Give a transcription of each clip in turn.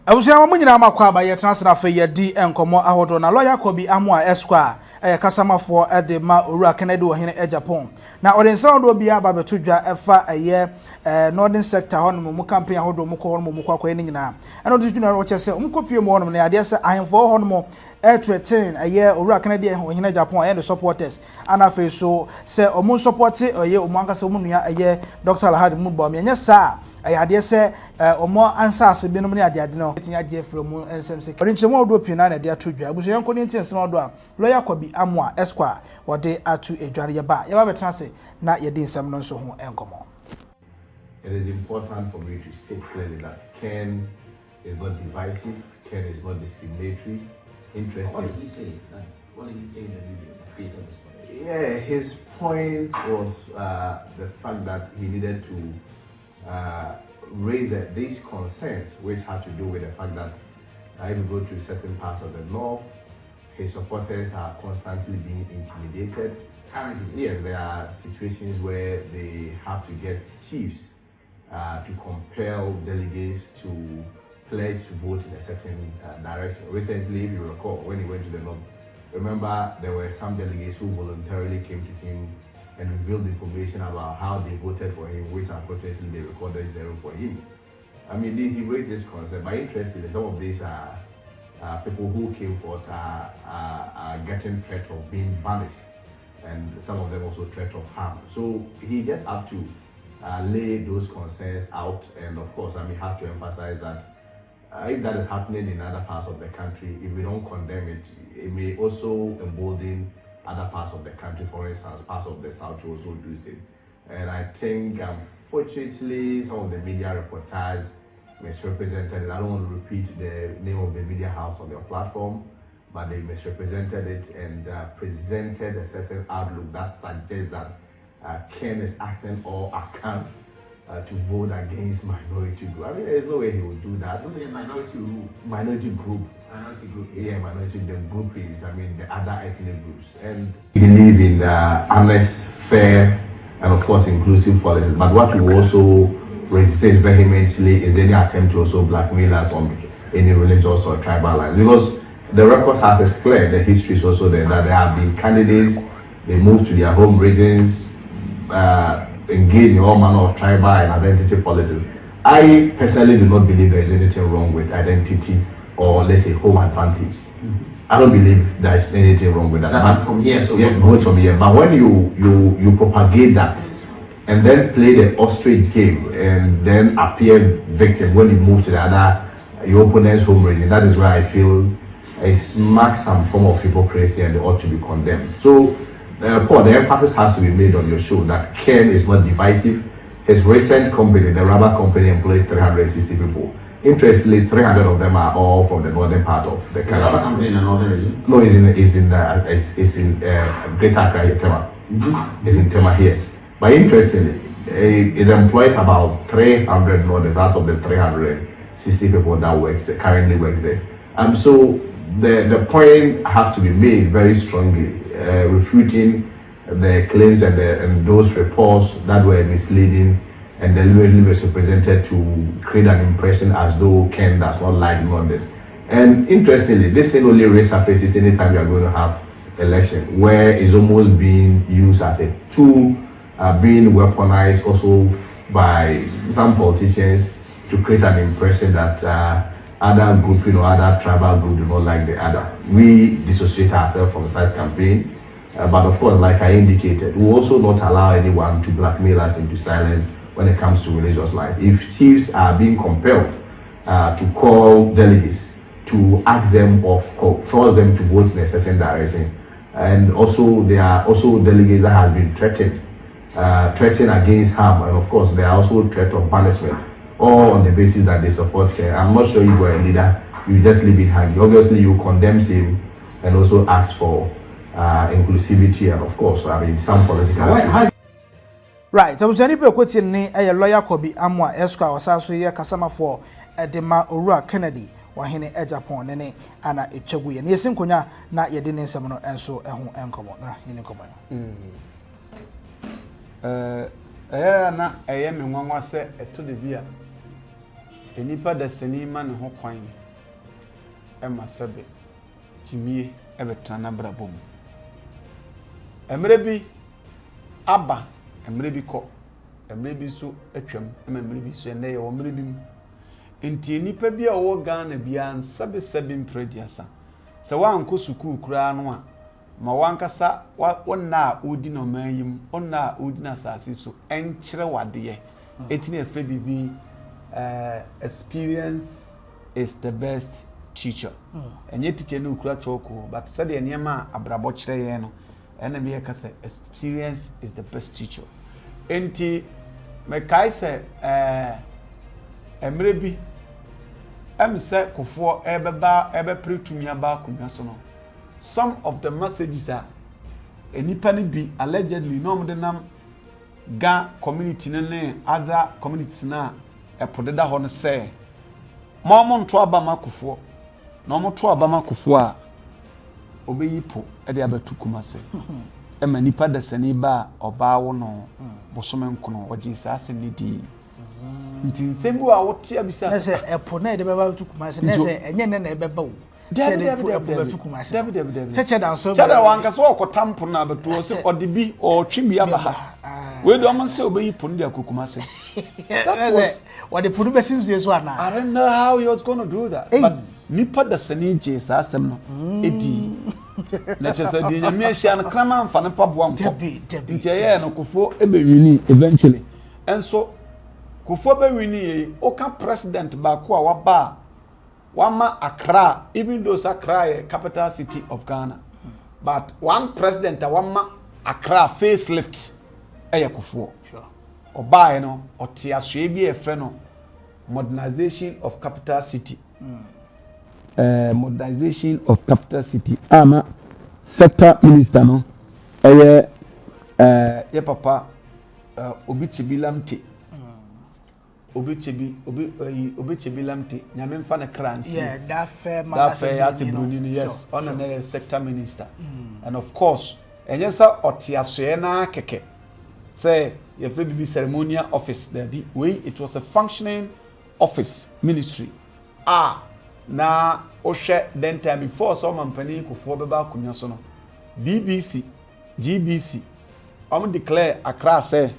Abusia mo nyina makwa ba ye transfer afa ye di enkomo ahodo na lawyer Kobi Amwa Esquire kasamafo de ma owura Kennedy ohene Agyapong na odensan do bia ba betodwa efa northern sector hono mu campaign ahodo mu ko hono mu kwakwa ni nyina eno do tuna wo chese umkopie mu hono na ade se ahemfo hono mu threaten owura Kennedy ohene Agyapong and the supporters ana fe so se omu support omu ankasa omu nua Dr. Alhaji Mubom nya sa ade se omo ansase binom ne ade no tinya je from NSMC orinchemo do pina na de atodwa abuso yanko ni ntensem do a lawyer Kobi Amwa Esquire wode atu edware ye ba betrase na ye de nsem no so ho enkomo. It is important for me to state clearly that Ken is not divisive, Ken is not discriminatory. Interesting. What did he say? What did he say in the video that created this point? Yeah, his point was the fact that he needed to raise these concerns, which had to do with the fact that if you go to certain parts of the north, his supporters are constantly being intimidated. Currently? Yes, there are situations where they have to get chiefs to compel delegates to pledge to vote in a certain direction. Recently, if you recall, when he went to the north, remember there were some delegates who voluntarily came to him and revealed information about how they voted for him, which unfortunately they recorded zero for him. I mean, he raised this concept, but interestingly, some of these people who came forth are getting threat of being banished, and some of them also threat of harm. So he just have to lay those concerns out, and of course, I mean, have to emphasize that if that is happening in other parts of the country, if we don't condemn it, it may also embolden other parts of the country. For instance, parts of the south to also do it. And I think, unfortunately, some of the media reportage misrepresented it. I don't want to repeat the name of the media house on their platform, but they misrepresented it and presented a certain outlook that suggests that Ken is asking all accounts to vote against minority group. I mean, there's no way he would do that. Minority group. Minority group. Minority group. Yeah, minority, the group is, I mean, the other ethnic groups. And we believe in honest, fair, and of course, inclusive politics. But what we also resist vehemently is any attempt to also blackmail us on any religious or tribal lines. Because the record has explained, the history is also there, that there have been candidates, they move to their home regions, engage in all manner of tribal and identity politics. I personally do not believe there is anything wrong with identity or, let's say, home advantage. I don't believe there is anything wrong with that. But from here, so yeah, vote from here. But when you propagate that and then play the ostrich game and then appear victim when you move to the other your opponent's home region, that is where I feel it marks some form of hypocrisy and they ought to be condemned. So, Paul, the emphasis has to be made on your show that Ken is not divisive. His recent company, the rubber company, employs 360 people. Interestingly, 300 of them are all from the northern part of the country. The rubber company in the northern region? No, it's in Greater Accra, Tema. It's in Tema here. But interestingly, it employs about 300 northerners out of the 360 people that currently works there. So the point has to be made very strongly, refuting the claims and those reports that were misleading and deliberately misrepresented to create an impression as though Ken does not like Northerners. And interestingly, this thing only resurfaces anytime you are going to have election, where it's almost being used as a tool, being weaponized also by some politicians to create an impression that other group, other tribal group do not like the other. We dissociate ourselves from such campaign. But of course, like I indicated, we also not allow anyone to blackmail us into silence when it comes to religious life. If chiefs are being compelled to call delegates, to ask them or force them to vote in a certain direction, and also there are also delegates that have been threatened against harm, and of course there are also threat of punishment, all on the basis that they support care. I'm not sure if you're a leader, you just leave it hanging. Obviously, you condemn him and also ask for inclusivity and of course, I mean, some political. Right, I was any quoting ni a lawyer Kobi Amwa Esquire was also here Kasama for Edema Owura Kennedy wahene Agyapong nene ana echaguye. Ni yesinkonya na yede ne nsem no enso eho enkomo na yene komo. Na me nwanwa se eto de bia enipa da sani ma ne ho kwan ema sebe chimie ebetana brabom emre bi aba emre bi ko emre bi so atwam emre bi so ene ye wo emre bi mu enti nipa bi a wo Ghana bia nsebe mprediasa se wanko sukuu kura no a ma wankasa wonna odi no mayim wonna odi na sase so enkyere wade etini efe bibi experience is the best teacher enye teacher no kura choko but said the niema abrabo kyere ye no ena me kasa experience is the best teacher enti me kai se emre bi emse kofo ebe pretumi aba kunwa so no some of the messages are enipa ni bi allegedly no mo nam ga community ne other communities na epodeda ho no say mo nto aba makofo no mo to aba makofo a obeyipo e de abatu kumase e ma nipa da sani ba oba wo no bosome nkono oje sase ni di nti nsembu a wote abisa na se epo na de beba tu kumase na se enye ne na ebeba wo David. Chada wanka so okotampo na beto se odibi o twimbi abaha. We do man say obeyi ponu dia kokumase. That was what the ponu besinzu so ana. I don't know how he was going to do that. But nipa da sani je sa asem no edi. Na chese di nyame ahia no krama mfa ne paboa mko. Nti ye no kofo ebewini eventually. Enso kofo bewini o ka president ba ko a waba Wama Accra, even though Accra is capital city of Ghana, but one president wama Accra facelift Kufuor. Sure. Oba you know, oti aswebi e freno modernization of capital city. Modernization of capital city. Ama sector minister no. Ye papa Obichibilamti. Obichibilamti nyame mfa ne kransi yeah that fair yes on the sector minister and of course enyesa otiasoe na keke say your free ceremonial office there be we it was a functioning office ministry na ohwe then time before so mampani kofo beba kunwa so no BBC GBC declare Accra say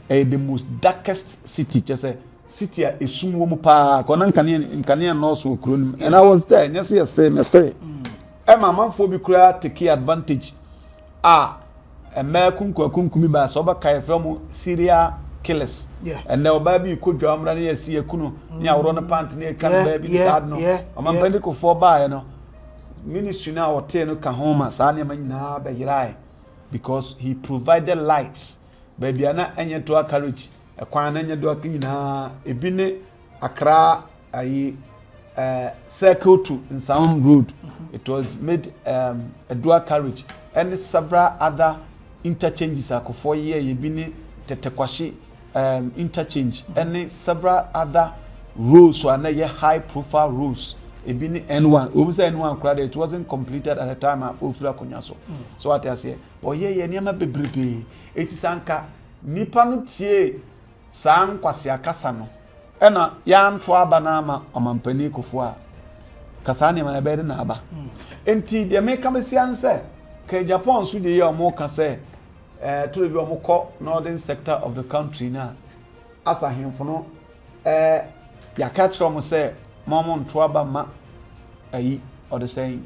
the most darkest city just say city a esumwo mu pa ko na nkane no so okronim and I was there yes say Emma manfo bi kura take advantage kunkumi ba so ba kai from serial killers and now baby ko dwamra na yesi yakunu ni awro no pant na kan baby sad no amampani ko for ba no ministry na hotel no ka homa sa na manyina ba yirai because he provided lights baby ana enye to courage ekwan na enye do akanyina ebine Accra ayi circle to in some road it was made a dual carriage and several other interchanges akofo ye ebine tetekwashi interchange and several other roads so na ye high profile roads ebine N1 obisa N1 crowd it wasn't completed at the time ofura konyaso so what I say ye niam bebrebe etisanka nipa no tie san kwase akasa no ena ya nto aba na ama amampani kofo a kasa ne ma be na aba enti de me kamesian se ka Japan so de ye omo ka se to be omo ko northern sector of the country na asa hemfo no ya ka kiro mo se momo nto aba ma ayi or the saying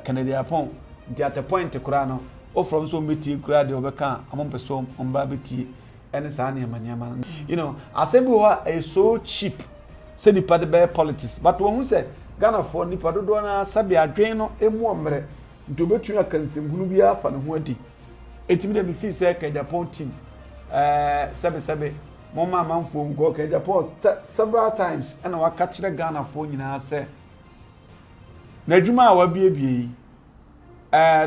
Canadian Japan the at a point kura no o from so meeting kura de obeka amompeso omba beti ene sa na yamanyama you know asembi is so cheap say the party be politics but when we say Ghana for nipa dodo na sabi adwen no emu omre nto betu akansem hunu bia fa ne ho adi etimi de bi fi say ka Japan team sebe mama manfo ngo ka Japan several times and waka kire Ghana for nyina say na adwuma a wabiebie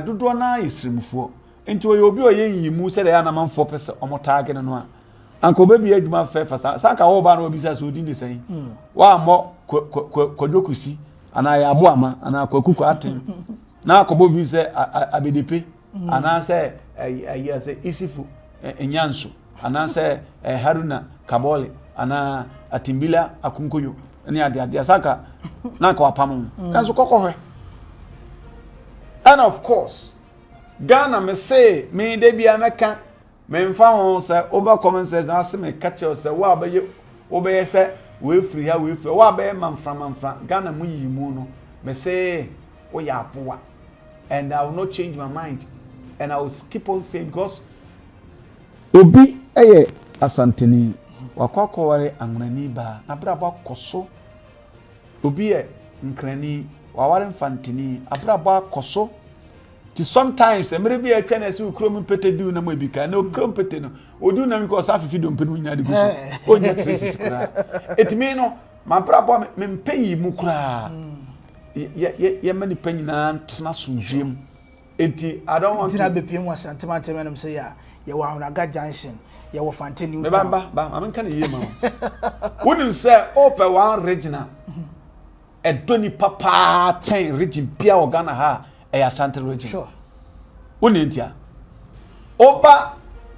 dodo na yesrimfo enti oye obi oye yimu se de ya na manfo pese omotage no a anko baby adwuma fefa saka wo ba na obisa so odin de sen wa mo kodokusi ana ya abo ama ana kwakuku aten na akobo bi se abedepe ana se ayi se isifu enyanso ana se haruna kabole ana atimbila akunkoyo ni ade saka na ka wapam enso kokohwe and of course Ghana me say me de bia meka me mfa ho say oba comment says na ase me catch you say wa abaye obeye say we free ha we free wa abaye manfra Ghana mu yi mu no me say o ya apoa and I will not change my mind and I will keep on saying because obi eye asanteni wakwakoware angrani ba abraba koso obi e nkrani waware mfantini abraba koso ti sometimes emre bi e twa na se ukrom pete du na mo ebika na ukrom pete no odu na mi ko sa fifi do mpenu nya de guso onya tresis kra etimi no ma brabo me mpeyi mu kra ye mani panyina ntena sunjiem enti I don't want to be pm was antimantem say ya ye wa Honaga junction ye wo fantini me ba amenka na yema wonim say ope one regional edoni papa chain region bia Ghana ha Ashanti region. Sure. Unintia. Oba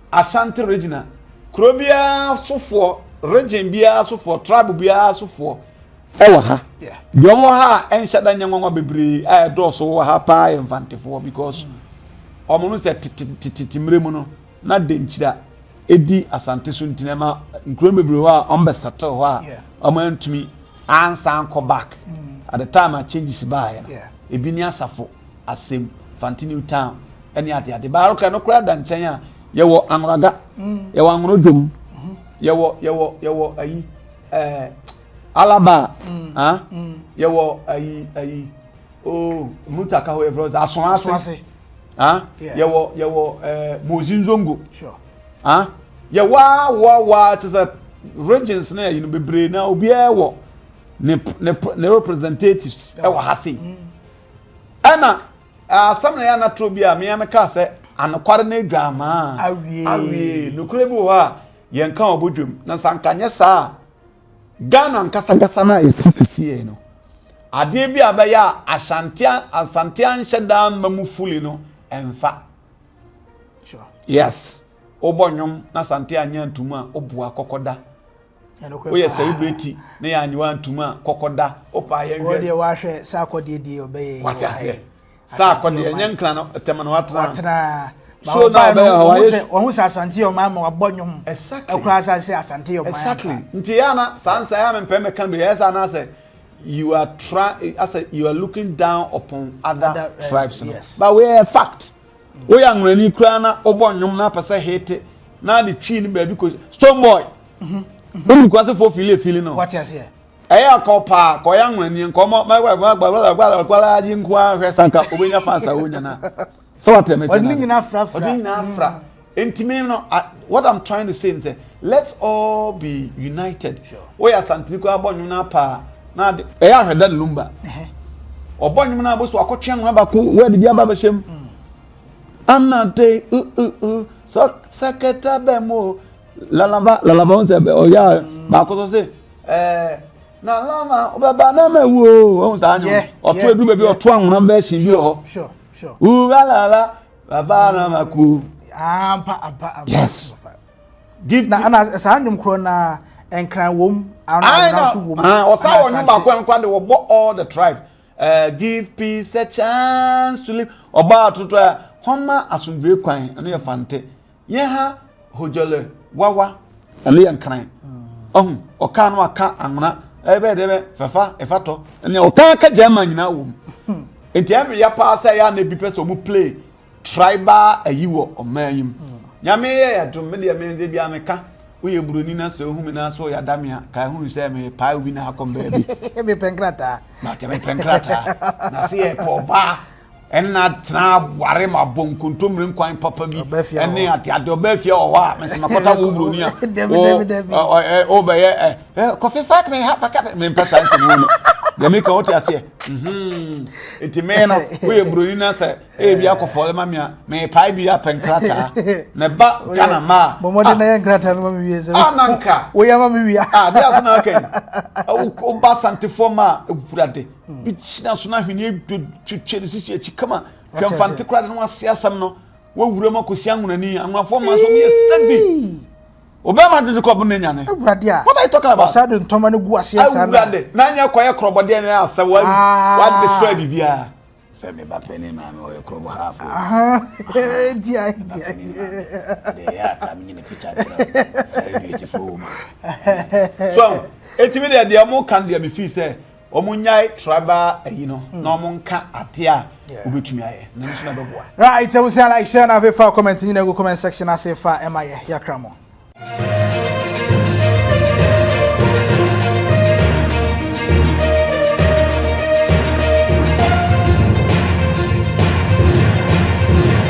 Ashanti region. Krobia sufo region bia sufo tribe bia sufo. Ewa ha. Yeah. Yomo ha enshada nyanwa bebre a do so ha pa infantefo because omunu se titimremu no na denchira edi Asante so ntinema nkrom bebre ho a ombesato ho a omantumi ansa anko back. At the time I changes by. Yeah. Ebini asafo asem Fantini town eni ade ba roka no kura da nchen a ye wo anraga ye wo anrodom ye wo ayi alaba ye wo ayi oh mutaka ho evros asonase ye wo mozinzongo sure ye wa to the regions na you know bebre na obi e wo ne representatives e wo hase ana samna ya na trobia me ameka se anokware na adwama awie nokure bi wo ha yenka obodwum na sankanye saa Ghana nkasa na etifisi no ade bi abaya asantia nhyeda mamufuli no emfa sure yes obonwom na santia anya ntuma obua kokoda oye celebrity na ya anyiwa ntuma kokoda opa ya nwie ode wa hwe sa akodede obeye watiase sa akode enye nkra na tema na watena so na be won sa asante o ma wabonwom ekura sa se asante o ma exactly nti ya na sansa ya me peme kan be yes ana say you are you are looking down upon other tribes yes. But we are fact we are ngrani kura na obonwom na pese hate na the tree ni baby ko stone boy we go say for feel no what you say eya kopa ko ya ngrani nko gba aji nkwa hwe sanka obenya fansa wonya na so what am I afra intime no what I'm trying to say is that let's all be united sure we are santriko abonyu na pa na de eya hweda lumba obonyu na boso akotwe nwa bako we de bia ba shem anate so saketa bemo lalava on se oya ba ko so se na lama obaba na mewo o sa anyo oto edu be bi oto anwona ba shi bi ho sure la baba na maku ampa yes give na ana sa anyum kro na enkran wom ana so wom osa wonum ba ko enkwa de wo all the tribe give peace a chance to live oba toto homa asumdwe kwan eno ye fante ye ha hojole wawa eno ye nkran oka no aka anwona ebe de fafa efato ene oka ka jama nyina wom enti am ya pa say ya na bi person mu play tribal ayiwo omayim nyame ye ya dum me de me de bia meka we buroni na so hu me na so ya damia ka hu say me pa obi na akom ba bi me penkrata na te me penkrata na se e po ba enna tra ware ma bonkuntomre nkwan papa bi enne ate ade obafia o wa me se makota wo buroni a o be ye Kofi fak me ha fak me pesa nti no ya me ka oti ase enti me no we buroni na se e bia kofole ma me pai bi apenkrata ne ba kana ma bomode na yenkrata no ma mi wiese ananka wo ya ma mi wia dia se na okay o ba santifo ma epurade bi china so na hwene twetwe ne sisi echi kama kwamfante kra de no ase asam no wo wura ma kosi anwunani anwafo ma so me sevi Obama did the couple name. What are you talking about? Sad and Tomano Guasia. Nanya quiet crop, but then I said, what destroy Bibia? Send me back penny, man, or a crop half. Dear, they are coming in a picture. Very beautiful. So, intimidate the Amo Candy, me fee say, Omunyai, Traba, you know, Nomonka, Atia, Ubitume, national boy. Right, I was like, share now, if I comment in the comment section, I say, Fa, am I, Yakramo.